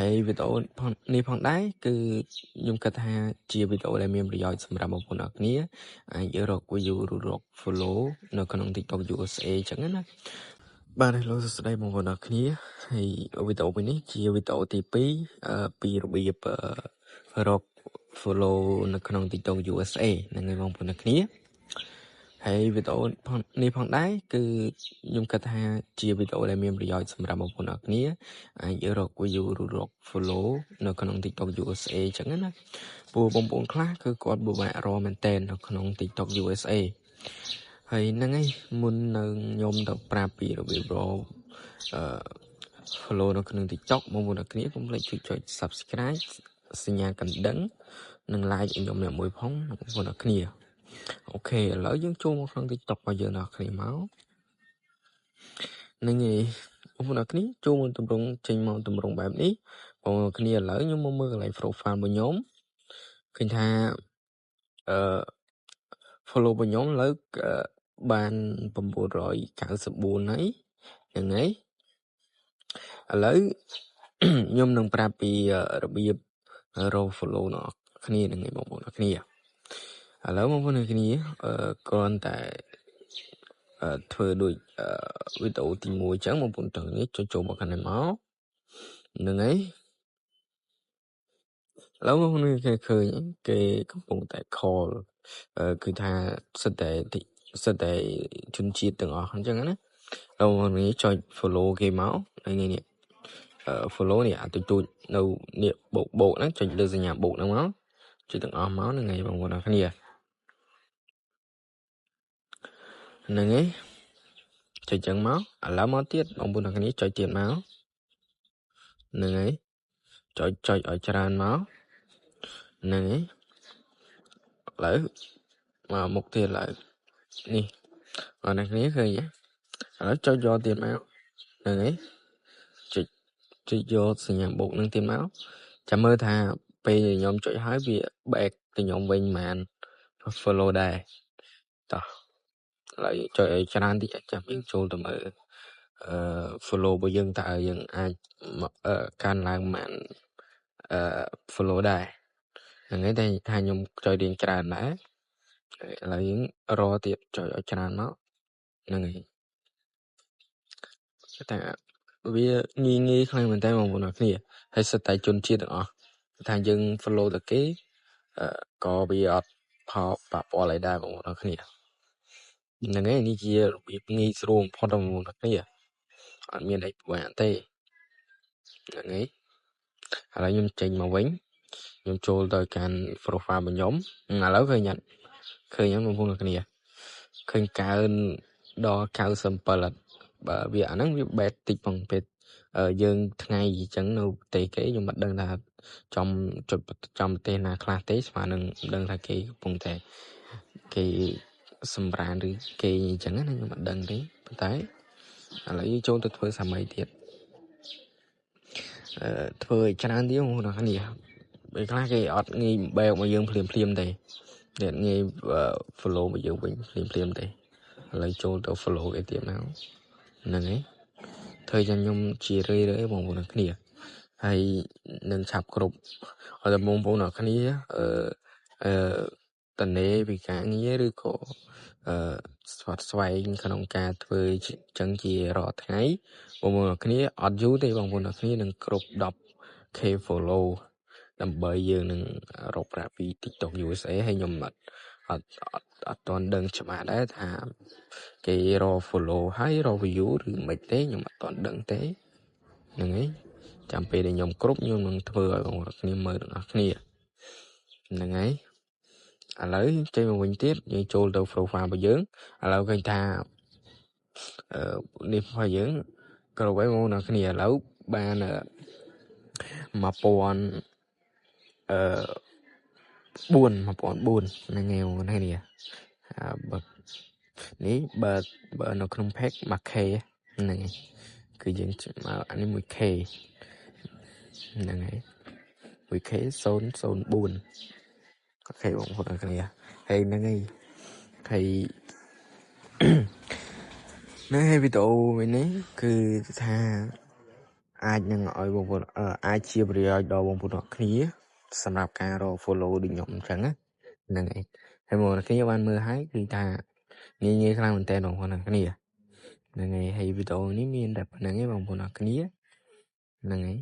ហើយវីដេអូនេះផងដែរគឺខ្ញុំគិតថាជាវីដេអូដែលមានប្រយោជន៍សម្រាប់បងប្អូនអរគ្នាអាចរក view ឬរក follow នៅក្នុង TikTok USA អញ្ចឹងណាបាទលោកសួស្តីបងប្អូនអរគ្នាហើយវីដេអូនេះជាវីដេអូទី2ពីរបៀបរក follow នៅក្នុង TikTok USA ហ្នឹងហើយបងប្អូនអរគ្នាហើយវីដេអូនេះផងដែរគឺខ្ញុំគិតថាជាវីដេអូដែលមានប្រយោជន៍សម្រាប់បងប្អូនអរគ្នាអាចរក view ឬរក follow នៅក្នុង TikTok USA អញ្ចឹងណាព្រោះបងប្អូនខ្លះគឺគាត់ពិបាករកមែនតើនៅក្នុង TikTok USA ហើយហ្នឹងហើយមុននឹងខ្ញុំទៅប្រាប់ពីរបៀបរកfollow នៅក្នុង TikTok បងប្អូនអរគ្នាកុំភ្លេចជួយចុច Subscribe សញ្ញាកណ្ដឹងនិង like ឲ្យខ្ញុំអ្នកមួយផងបងប្អូនអរគ្នាអូខេឥឡូវយើងចូលមកក្នុង TikTok របស់យើងអ្នកគ្នាមកហ្នឹងហើយបងប្អូនអរគ្នាចូលមកតម្រង់ចេញមកតម្រង់បែបនេះបងប្អូនគ្នាឥឡូវខ្ញុំមកមើលកន្លែង profile របស់ខ្ញុំឃើញថាfollow របស់ខ្ញុំឥឡូវបាន994ហើយហ្នឹងហើយឥឡូវខ្ញុំនឹងប្រាប់ពីរបៀបរក follow អ្នកគ្នាហ្នឹងឯងបងប្អូនអ្នកគ្នាឥឡូវបងប្អូនអ្នកគ្នាគ្រាន់តែធ្វើដូចវីដេអូទី1អញ្ចឹងបងប្អូនទាំងនេះចូលមកខាងនេះមកហ្នឹងហើយឥឡូវបងប្អូនគេឃើញគេកំពុងតែ call គឺថាសិតតែជនជាតិទាំងអស់អញ្ចឹងណាឥឡូវបងប្អូននេះចុច follow គេមកហើយនេះ follow នេះអាទូចនៅនេះបោកហ្នឹងចុចលើសញ្ញាបោកហ្នឹងមកចុចទាំងអស់មកហ្នឹងហើយបងប្អូនអ្នកគ្នាហ្នឹងហើយចុចចឹងមកឥឡូវមកទៀតបងប្អូនអ្នកគ្នាចុចទៀតមកហ្នឹងហើយចុចឲ្យច្រើនមកហ្នឹងហើយឥឡូវមកមុខទៀតឥឡូវនេះបងអ្នកគ្នាឃើញឥឡូវចុចយកទៀតមកហ្នឹងហើយចុចយកសញ្ញាបូកនឹងទៀតមកចាំមើលថាពេលខ្ញុំចុចហើយវា back ទៅខ្ញុំវិញមិន follow ដែរតោះឥឡូវចុចឲ្យច្រើនតិចចាំយើងចូលទៅមើលfollow របស់យើងតើយើងអាចកើនឡើងមិនfollow ដែរហ្នឹងហើយតែថាខ្ញុំចុចរៀងច្រើនដែរឥឡូវយើងរកទៀតចុចឲ្យច្រើនមកហ្នឹងហើយតែវាងាយខ្លាំងមែនតើបងប្អូនគ្នាហើយសិតតែជនជាតិទាំងអស់ថាយើង follow ទៅគេក៏វាអត់ផលប៉ះពាល់អីដែរបងប្អូនគ្នាហ្នឹងហើយនេះជារបៀបងាយស្រួលបំផុតបងប្អូនគ្នាអត់មានអីពិបាកទេហ្នឹងហើយឥឡូវខ្ញុំចេញមកវិញខ្ញុំចូលទៅកាន់ profile របស់ខ្ញុំឥឡូវឃើញអត់ឃើញបងប្អូនគ្នាឃើញកើនដល់97បើវាអាហ្នឹងវាបែតតិចផងពេកយើងថ្ងៃអញ្ចឹងនៅប្រទេសគេខ្ញុំមិនដឹងថាចំប្រទេសណាខ្លះទេស្មើនឹងមិនដឹងថាគេកំពុងតែគេសម្រានឬគេអញ្ចឹងណាខ្ញុំមិនដឹងទេប៉ុន្តែឥឡូវយើងចូលទៅធ្វើសាមីទៀតធ្វើឲ្យច្រើនទៀតបងប្អូនគ្នាពេលខ្លះគេអត់ងាយបែកមកយើងភ្លាមទេអ្នកងាយ follow មកយើងវិញភ្លាមទេឥឡូវចូលទៅ follow គេទៀតមកហ្នឹងហើយធ្វើchoខ្ញុំជារឿយបងប្អូនគ្នាហើយនឹងឆាប់គ្រប់ឲ្យតែបងប្អូនគ្នាតនេពីការងារឬក៏ស្វាត់ស្វែងក្នុងការធ្វើចឹងជារាល់ថ្ងៃបងប្អូនគ្នាអត់យូរទេបងប្អូនគ្នានឹងគ្រប់ 10k follow ដើម្បីយើងនឹងរកប្រាក់ពី TikTok USA ហើយខ្ញុំអត់ទាន់ដឹងច្បាស់ដែរថាគេរក follow ហើយរក view ឬមិនទេខ្ញុំអត់ទាន់ដឹងទេហ្នឹងហើយចាំពេលដែលខ្ញុំគ្រប់ខ្ញុំនឹងធ្វើឲ្យបងប្អូនគ្នាមើលទាំងអស់គ្នាហ្នឹងហើយឥឡូវចេញមកវិញទៀតយើងចូលទៅ profile របស់យើងឥឡូវឃើញថានេះរបស់យើងគ្រប់ហើយបងប្អូនគ្នាឥឡូវបាន1000 1004ហ្នឹងហើយបងប្អូនគ្នានេះបើនៅក្នុង pack 1k ហ្នឹងហើយគឺយើងមកអានេះ 1k ហ្នឹងហើយ 1k 004អូខេបងប្អូនគ្នាហើយហ្នឹងហើយហើយនៅវីដេអូនេះគឺថា អាចនឹងឲ្យបងប្អូនអាចជាប្រយោជន៍ដល់បងប្អូនគ្នាសម្រាប់ការរក follow ដូចខ្ញុំអញ្ចឹងណាហ្នឹងហើយហើយបងប្អូនគ្នាបានមើលហើយគឺថាងាយខ្លាំងមែនតើបងប្អូនគ្នាហ្នឹងហើយហើយវីដេអូនេះមានតែប៉ុណ្្នឹងឯងបងប្អូនគ្នាហ្នឹងហើយ